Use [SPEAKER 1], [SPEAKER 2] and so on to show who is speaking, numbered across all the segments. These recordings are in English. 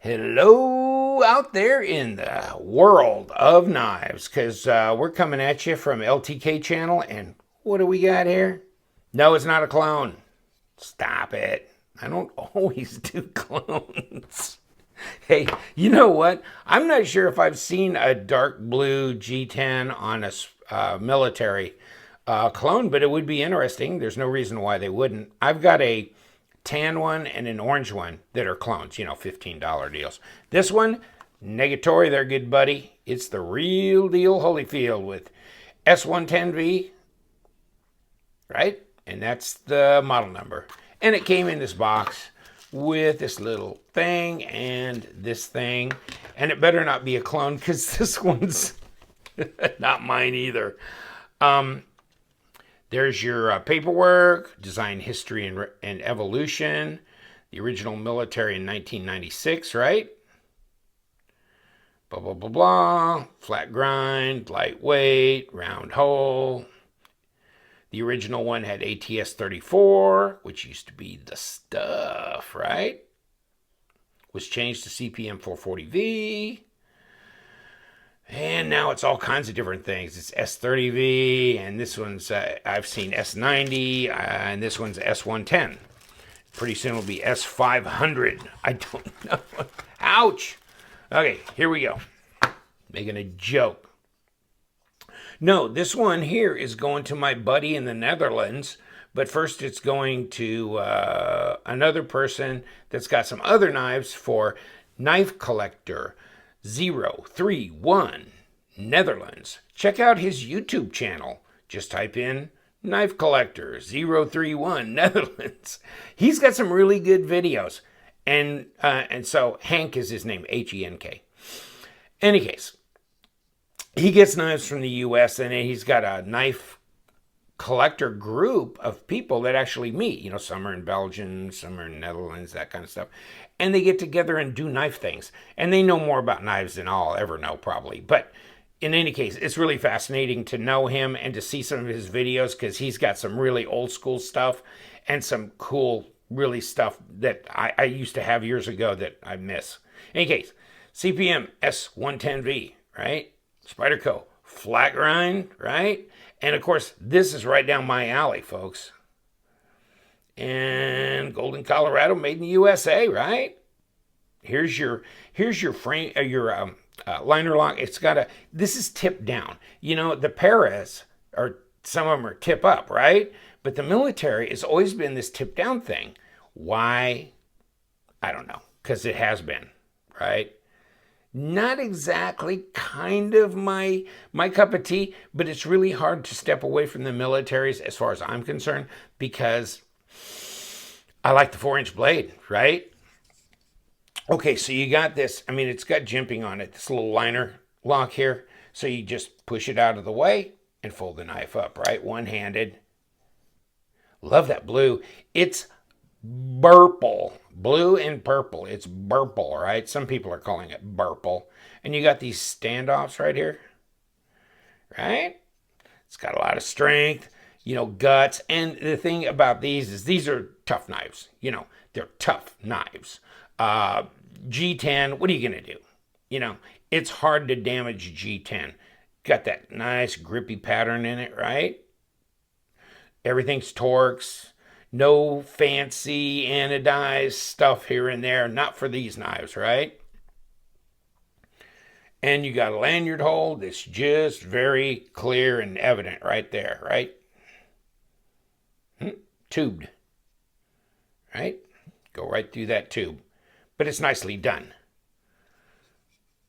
[SPEAKER 1] Hello out there in the world of knives, because we're coming at you from LTK channel, and what do we got here? No, it's not a clone. Stop it. I don't always do clones. Hey, you know what? I'm not sure if I've seen a dark blue G10 on a military clone, but it would be interesting. There's no reason why they wouldn't. I've got a tan one and an orange one that are clones, $15 deals. This one, negatory there, good buddy. It's the real deal Holyfield with S110V, right? And that's the model number. And it came in this box with this little thing and this thing. And it better not be a clone, because this one's not mine either. There's your paperwork, design history and evolution, the original military in 1996, right? Blah, blah, blah, blah. Flat grind, lightweight, round hole. The original one had ATS 34, which used to be the stuff, right? Was changed to CPM 440V. And now it's all kinds of different things. It's S30V, and this one's, I've seen S90, and this one's S110. Pretty soon it'll be S500. I don't know. Ouch. Okay, here we go. Making a joke. No, this one here is going to my buddy in the Netherlands, but first it's going to another person that's got some other knives for Knife Collector 031 Netherlands. Check out his YouTube channel. Just type in Knife Collector 031 Netherlands. He's got some really good videos. And so Hank is his name, Henk. Any case, he gets knives from the US, and he's got a knife collector group of people that actually meet. Some are in Belgium, some are in Netherlands, that kind of stuff. And they get together and do knife things. And they know more about knives than I'll ever know, probably. But in any case, it's really fascinating to know him and to see some of his videos, because he's got some really old school stuff and some cool, really stuff that I used to have years ago that I miss. In any case, CPM S110V, right? Spyderco, flat grind, right? And of course, this is right down my alley, folks. And Golden, Colorado, made in the USA, right? Here's your frame, your liner lock. It's got this is tip down. The Paras some of them are tip up, right? But the military has always been this tip down thing. Why? I don't know. Because it has been, right? Not exactly kind of my cup of tea, but it's really hard to step away from the militaries as far as I'm concerned, because I like the 4-inch blade, right? Okay, so you got this. I mean, it's got jimping on it, this little liner lock here. So you just push it out of the way and fold the knife up, right? One-handed. Love that blue. It's purple. Blue and purple. It's purple, right? Some people are calling it purple. And you got these standoffs right here, right? It's got a lot of strength, guts. And the thing about these is these are tough knives. They're tough knives. G10, what are you going to do? It's hard to damage G10. Got that nice grippy pattern in it, right? Everything's Torx. No fancy anodized stuff here and there. Not for these knives, right? And you got a lanyard hole that's just very clear and evident right there, right? Tubed, right? Go right through that tube. But it's nicely done.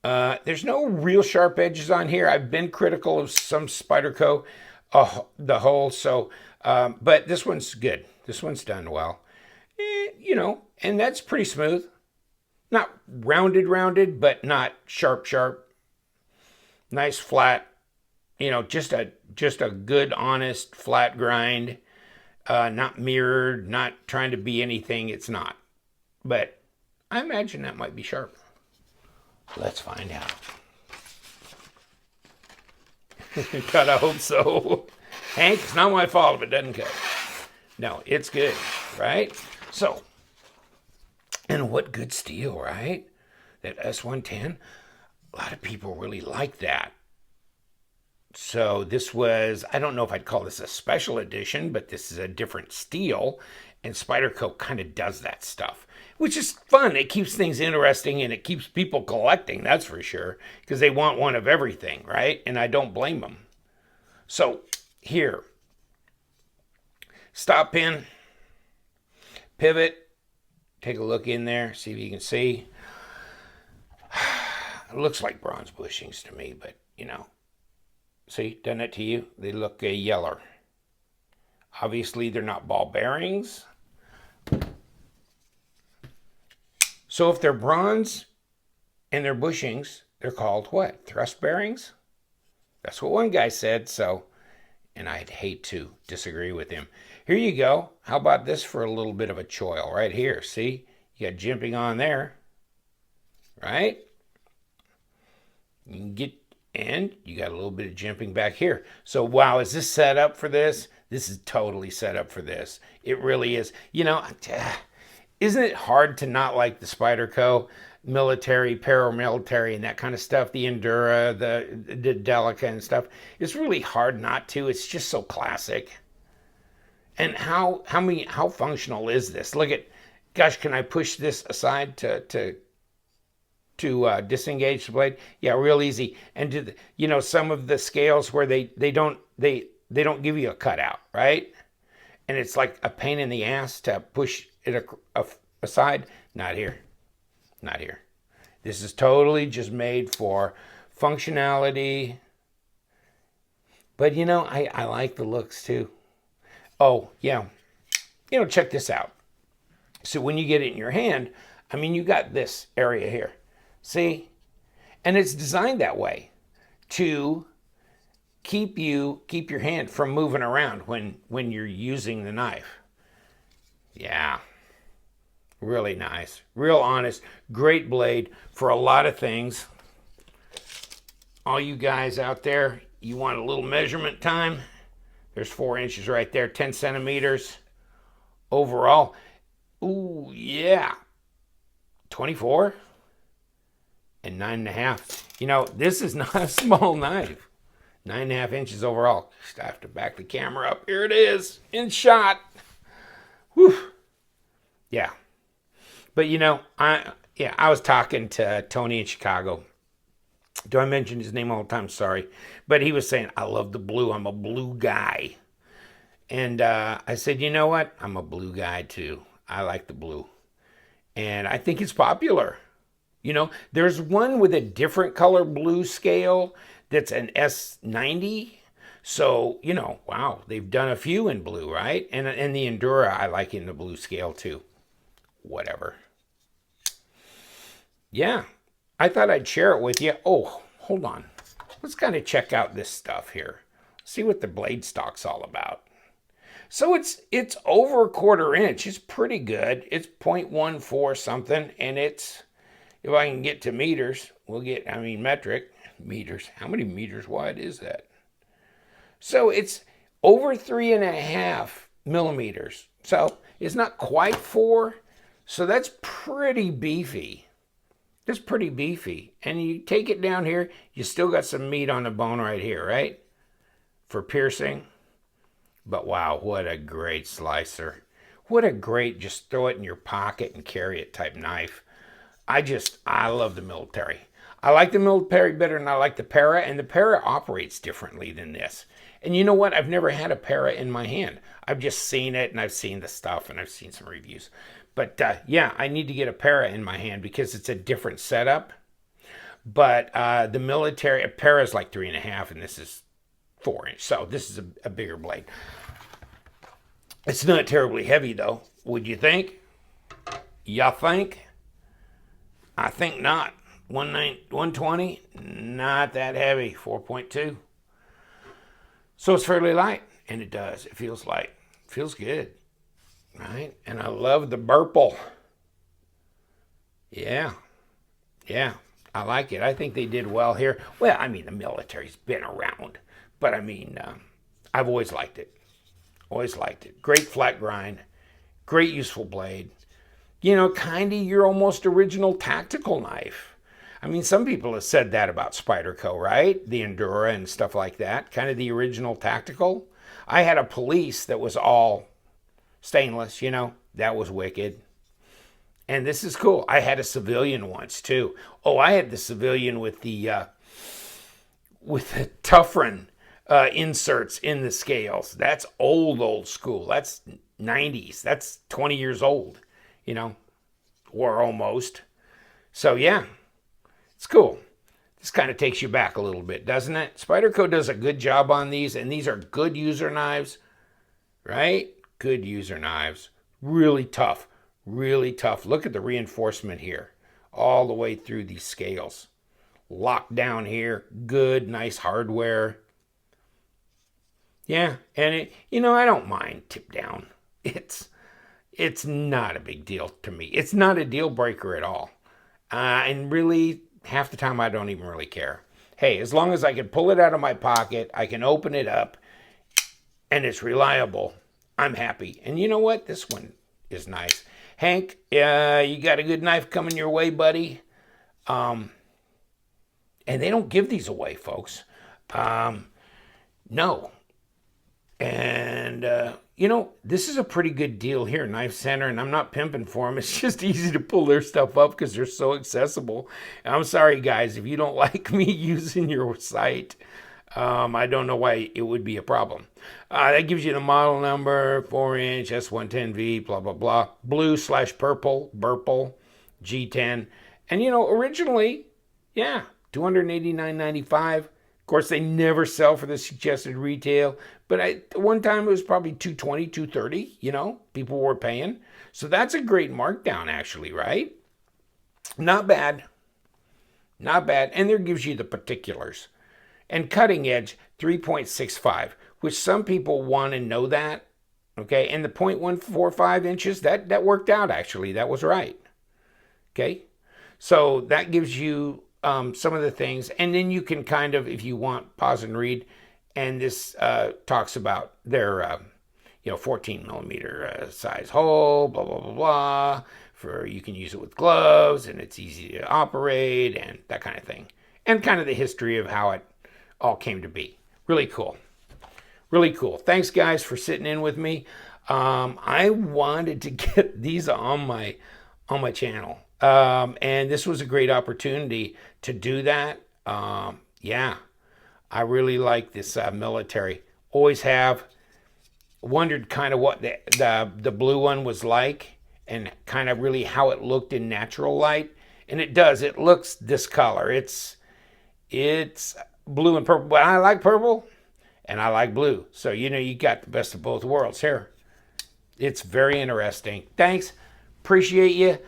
[SPEAKER 1] There's no real sharp edges on here. I've been critical of some Spyderco, the hole, so, but this one's good. This one's done well. And that's pretty smooth. Not rounded, but not sharp. Nice flat, just a good, honest, flat grind. Not mirrored, not trying to be anything it's not. But I imagine that might be sharp. Let's find out. Gotta hope so. Hank, it's not my fault if it doesn't cut. No, it's good, right? So, and what good steel, right? that S110, a lot of people really like that. So this was, I don't know if I'd call this a special edition, but this is a different steel. And Spyderco kind of does that stuff, which is fun. It keeps things interesting and it keeps people collecting, that's for sure, because they want one of everything, right? And I don't blame them. So here, stop pin, pivot, take a look in there, see if you can see. It looks like bronze bushings to me, but you know. See, done it to you? They look yeller. Obviously, they're not ball bearings. So if they're bronze and they're bushings, they're called what? Thrust bearings? That's what one guy said, so, and I'd hate to disagree with him. Here you go. How about this for a little bit of a choil right here? See? You got jimping on there, right? You can get, and you got a little bit of jimping back here. So, wow, is this set up for this? This is totally set up for this. It really is. You know, isn't it hard to not like the Spyderco military, paramilitary, and that kind of stuff? The Endura, the Delica and stuff. It's really hard not to. It's just so classic. And how functional is this? Look at, gosh, can I push this aside to disengage the blade? Yeah, real easy. And you know, some of the scales where they don't give you a cutout, right? And it's like a pain in the ass to push it aside. Not here. Not here. This is totally just made for functionality. But you know, I like the looks too. Oh, yeah. You know, check this out. So when you get it in your hand, I mean, you got this area here. See? And it's designed that way to keep your hand from moving around when you're using the knife. Yeah. Really nice. Real honest. Great blade for a lot of things. All you guys out there, you want a little measurement time? There's 4 inches right there, 10 centimeters overall. Ooh, yeah. 24 and 9.5. You know, this is not a small knife. 9.5 inches overall. Just have to back the camera up. Here it is, in shot. Whew. Yeah. But you know, I was talking to Tony in Chicago. Do I mention his name all the time? Sorry. But he was saying, I love the blue. I'm a blue guy. And I said, you know what? I'm a blue guy too. I like the blue. And I think it's popular. You know, there's one with a different color blue scale that's an S90. So, you know, wow, they've done a few in blue, right? And the Endura, I like in the blue scale too. Whatever. Yeah, I thought I'd share it with you. Oh, hold on. Let's kind of check out this stuff here. See what the blade stock's all about. So it's over 1/4 inch. It's pretty good. It's 0.14 something, and it's, if I can get to meters, we'll get, I mean metric, meters. How many meters wide is that? So it's over 3.5 millimeters. So it's not quite 4. So that's pretty beefy. That's pretty beefy. And you take it down here, you still got some meat on the bone right here, right? For piercing. But wow, what a great slicer. What a great, just throw it in your pocket and carry it type knife. I love the military. I like the military better than I like the para, and the para operates differently than this. And you know what? I've never had a para in my hand. I've just seen it, and I've seen the stuff, and I've seen some reviews. But yeah, I need to get a para in my hand because it's a different setup. But the military, a para is like 3.5, and this is 4 inch. So this is a bigger blade. It's not terribly heavy, though. Would you think? You think? I think not. 120, not that heavy. 4.2. So it's fairly light, and it does. It feels light. It feels good. Right? And I love the burple. Yeah. Yeah. I like it. I think they did well here. Well, I mean, the military's been around. But, I mean, I've always liked it. Always liked it. Great flat grind. Great useful blade. You know, kind of your almost original tactical knife. I mean, some people have said that about Spyderco, right? The Endura and stuff like that, kind of the original tactical. I had a police that was all stainless, you know, that was wicked. And this is cool. I had a civilian once too. Oh, I had the civilian with the Tuffren inserts in the scales. That's old school. That's 90s. That's 20 years old, you know, or almost. So yeah, it's cool. This kind of takes you back a little bit, doesn't it? Spyderco does a good job on these, and these are good user knives, right? Good user knives. Really tough, really tough. Look at the reinforcement here, all the way through these scales. Locked down here, good, nice hardware. Yeah, and it, you know, I don't mind tip down. It's not a big deal to me. It's not a deal breaker at all. And really, half the time I don't even really care. Hey, as long as I can pull it out of my pocket, I can open it up, and it's reliable, I'm happy. And you know what? This one is nice. Hank, you got a good knife coming your way, buddy. And they don't give these away, folks. No. And, you know, this is a pretty good deal here, Knife Center, and I'm not pimping for them. It's just easy to pull their stuff up because they're so accessible. And I'm sorry, guys, if you don't like me using your site, I don't know why it would be a problem. That gives you the model number, 4-inch, S110V, blah, blah, blah. Blue/purple, Burple, G10. And, you know, originally, yeah, $289.95. Of course, they never sell for the suggested retail, but at one time it was probably $220, $230, you know, people were paying. So that's a great markdown, actually, right? Not bad. Not bad. And there gives you the particulars. And cutting edge, 3.65, which some people want to know that, okay? And the 0.145 inches, that worked out, actually. That was right, okay? So that gives you some of the things, and then you can kind of, if you want, pause and read. And this talks about their, 14 millimeter size hole, blah blah blah blah. For you can use it with gloves, and it's easy to operate, and that kind of thing, and kind of the history of how it all came to be. Really cool, really cool. Thanks, guys, for sitting in with me. I wanted to get these on my channel. And this was a great opportunity to do that. Yeah, I really like this military. Always have. Wondered kind of what the blue one was like, and kind of really how it looked in natural light. And it does. It looks this color. It's blue and purple. But I like purple, and I like blue. So, you know, you got the best of both worlds here. It's very interesting. Thanks. Appreciate you.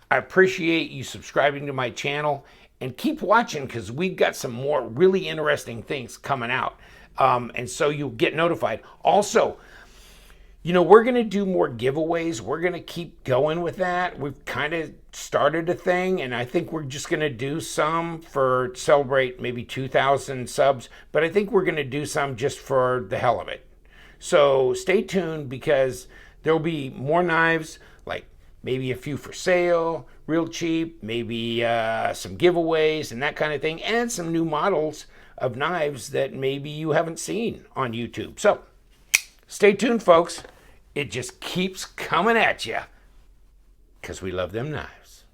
[SPEAKER 1] I appreciate you subscribing to my channel, and keep watching because we've got some more really interesting things coming out. And so you'll get notified. Also, you know, we're going to do more giveaways. We're going to keep going with that. We've kind of started a thing, and I think we're just going to do some for celebrate maybe 2,000 subs, but I think we're going to do some just for the hell of it. So stay tuned because there'll be more knives, like maybe a few for sale, real cheap, maybe some giveaways and that kind of thing, and some new models of knives that maybe you haven't seen on YouTube. So stay tuned, folks. It just keeps coming at you because we love them knives.